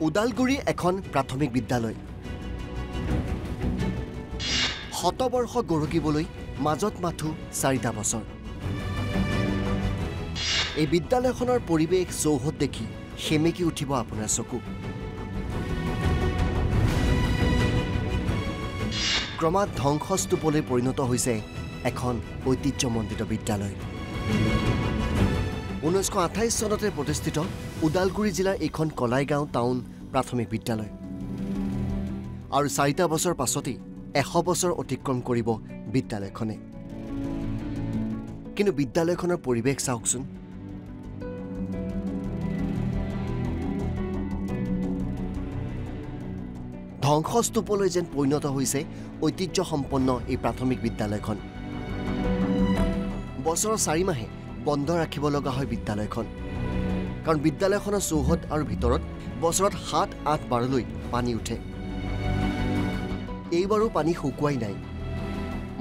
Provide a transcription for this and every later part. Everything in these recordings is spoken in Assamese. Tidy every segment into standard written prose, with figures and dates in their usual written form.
ওদালগুৰি এখন প্ৰাথমিক বিদ্যালয়। শতবৰ্ষ গঢ়কিবলৈ মাজত মাথো 4টা বছৰ। এই বিদ্যালয়খনৰ পৰিৱেশ চৌহদ দেখি সেমেকি উঠিব আপোনাৰ চকু। ক্ৰমাৎ ধ্বংসস্তূপলৈ পৰিণত হৈছে এখন ঐতিহ্যমণ্ডিত বিদ্যালয়। 1928 চনতে প্ৰতিষ্ঠিত ওদালগুৰি জিলাৰ এইখন কলাইগাঁও টাউন প্ৰাথমিক বিদ্যালয়। আৰু 4টা বছৰ পাছতেই 100 বছৰ অতিক্ৰম কৰিব বিদ্যালয়খনে। কিন্তু বিদ্যালয়খনৰ পৰিৱেশ চাওকচোন। ধ্বংসস্তূপলৈ যেন পৰিণত হৈছে ঐতিহ্যসম্পন্ন এই প্ৰাথমিক বিদ্যালয়খন। বছৰৰ 4 মাহে বন্ধ ৰাখিব লগা হয় বিদ্যালয়খন, কাৰণ বিদ্যালয়খনৰ চৌহদ আৰু ভিতৰত বছৰত 7-8 বাৰলৈ পানী উঠে। এইবাৰো পানী শুকুৱাই নাই।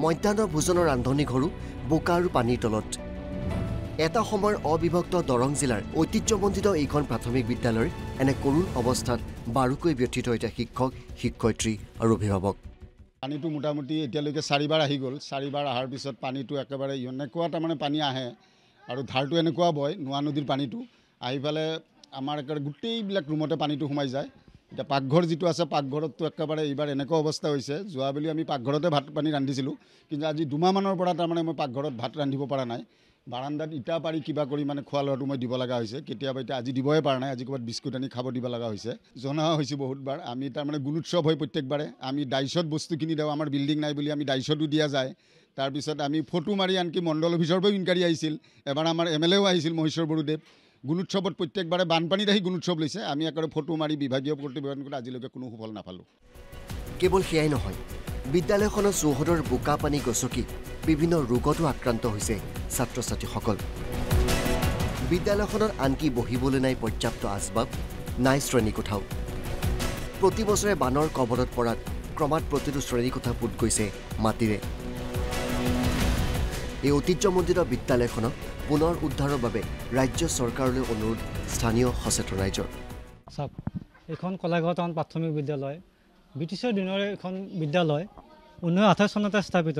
মধ্যাহ্ন ভোজনৰ ৰান্ধনি ঘৰো বোকা আৰু পানীৰ তলত। এটা সময়ৰ অবিভক্ত দৰং জিলাৰ ঐতিহ্যমণ্ডিত এইখন প্ৰাথমিক বিদ্যালয়ৰ এনে কৰুণ অৱস্থাত বাৰুকৈ ব্যথিত এতিয়া শিক্ষক, শিক্ষয়িত্ৰী আৰু অভিভাৱক। পানীটো মোটামুটি এতিয়ালৈকে 4 বাৰ আহি গ'ল। 4 বাৰ অহাৰ পিছত পানীটো একেবাৰে এনেকুৱা তাৰমানে পানী আহে আৰু ধাৰটো এনেকুৱা বয়, নোৱা নদীৰ পানীটো আহি পেলাই আমাৰ একেবাৰে গোটেইবিলাক ৰুমতে পানীটো সোমাই যায়। এতিয়া পাকঘৰ যিটো আছে, পাকঘৰততো একেবাৰে এইবাৰ এনেকুৱা অৱস্থা হৈছে। যোৱাবেলি আমি পাকঘৰতে ভাত পানী ৰান্ধিছিলোঁ, কিন্তু আজি 2 মাহমানৰ পৰা তাৰমানে মই পাকঘৰত ভাত ৰান্ধিব পৰা নাই। বাৰান্দাত ইটা পাৰি কিবা কৰি মানে খোৱা লোৱাটো মই দিব লগা হৈছে। কেতিয়াবা এতিয়া আজি দিবই পৰা নাই, আজি ক'ৰবাত বিস্কুট আনি খাব দিব লগা হৈছে। জনোৱা হৈছোঁ বহুতবাৰ। আমি তাৰমানে গুণোৎসৱ হয় প্ৰত্যেকবাৰে। আমি ডাইচত বস্তুখিনি দিওঁ, আমাৰ বিল্ডিং নাই বুলি আমি ডাইচতো দিয়া যায়। তাৰপিছত আমি ফটো মাৰি আনকি মণ্ডল অফিচৰ পৰাও ইনকুৱাৰী আহিছিল। এবাৰ আমাৰ MLA আহিছিল মহেশ্বৰ বড়োদেৱ। গুণোৎসৱত প্ৰত্যেকবাৰে বানপানীত আহি গুণোৎসৱ লৈছে। আমি একেবাৰে ফটো মাৰি বিভাগীয় প্ৰতিবেদন কৰি আজিলৈকে কোনো সুফল নাপালোঁ। কেৱল সেয়াই নহয়, বিদ্যালয়খনৰ চৌহদৰ বোকা পানী গচকি বিভিন্ন ৰোগতো আক্ৰান্ত হৈছে ছাত্ৰ ছাত্ৰীসকল। বিদ্যালয়খনত আনকি বহিবলৈ নাই পৰ্যাপ্ত আচবাব, নাই শ্ৰেণীকোঠাও। প্ৰতি বছৰে বানৰ কবলত পৰাত ক্ৰমাৎ প্ৰতিটো শ্ৰেণীকোঠা পোত গৈছে মাটিৰে। এই ঐতিহ্যমণ্ডিত বিদ্যালয়খনক পুনৰ উদ্ধাৰৰ বাবে ৰাজ্য চৰকাৰলৈ অনুৰোধ স্থানীয় সচেতন ৰাইজৰ। চাওক, এইখন কলাইগাঁও টাউন প্ৰাথমিক বিদ্যালয় ব্ৰিটিছৰ দিনৰে এখন বিদ্যালয়। 1928 চনতে স্থাপিত।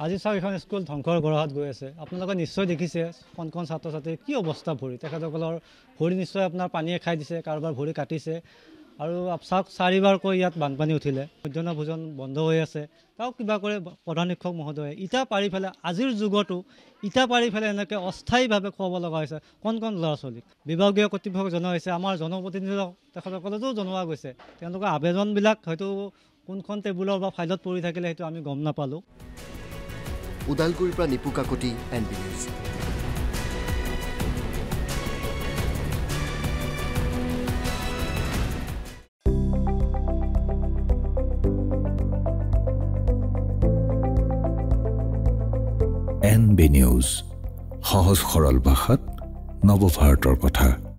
আজি চাওক, এখন স্কুল ধ্বংসৰ গৰাহত গৈ আছে। আপোনালোকে নিশ্চয় দেখিছে কণ কণ ছাত্ৰ ছাত্ৰীৰ কি অৱস্থা ভৰি। তেখেতসকলৰ ভৰি নিশ্চয় আপোনাৰ পানীয়ে খাই দিছে, কাৰোবাৰ ভৰি কাটিছে। আৰু চাওক, 4 বাৰকৈ ইয়াত বানপানী উঠিলে। মধ্যাহ্ন ভোজন বন্ধ হৈ আছে। তাও কিবা কৰে প্ৰধান শিক্ষক মহোদয়ে ইটা পাৰি পেলাই, আজিৰ যুগতো ইটা পাৰি পেলাই এনেকৈ অস্থায়ীভাৱে খুৱাব লগা হৈছে কণ কণ ল'ৰা ছোৱালীক। বিভাগীয় কৰ্তৃপক্ষক জনোৱা হৈছে, আমাৰ জনপ্ৰতিনিধিক তেখেতসকলেতো জনোৱা গৈছে। তেওঁলোকৰ আবেদনবিলাক হয়তো কোনখন টেবুলৰ বা ফাইলত পৰি থাকিলে সেইটো আমি গম নাপালোঁ। ওদালগুৰিৰ পৰা Nipu Kakati, NB news. NB news, সহজ সৰল ভাষাত নৱভাৰতৰ কথা।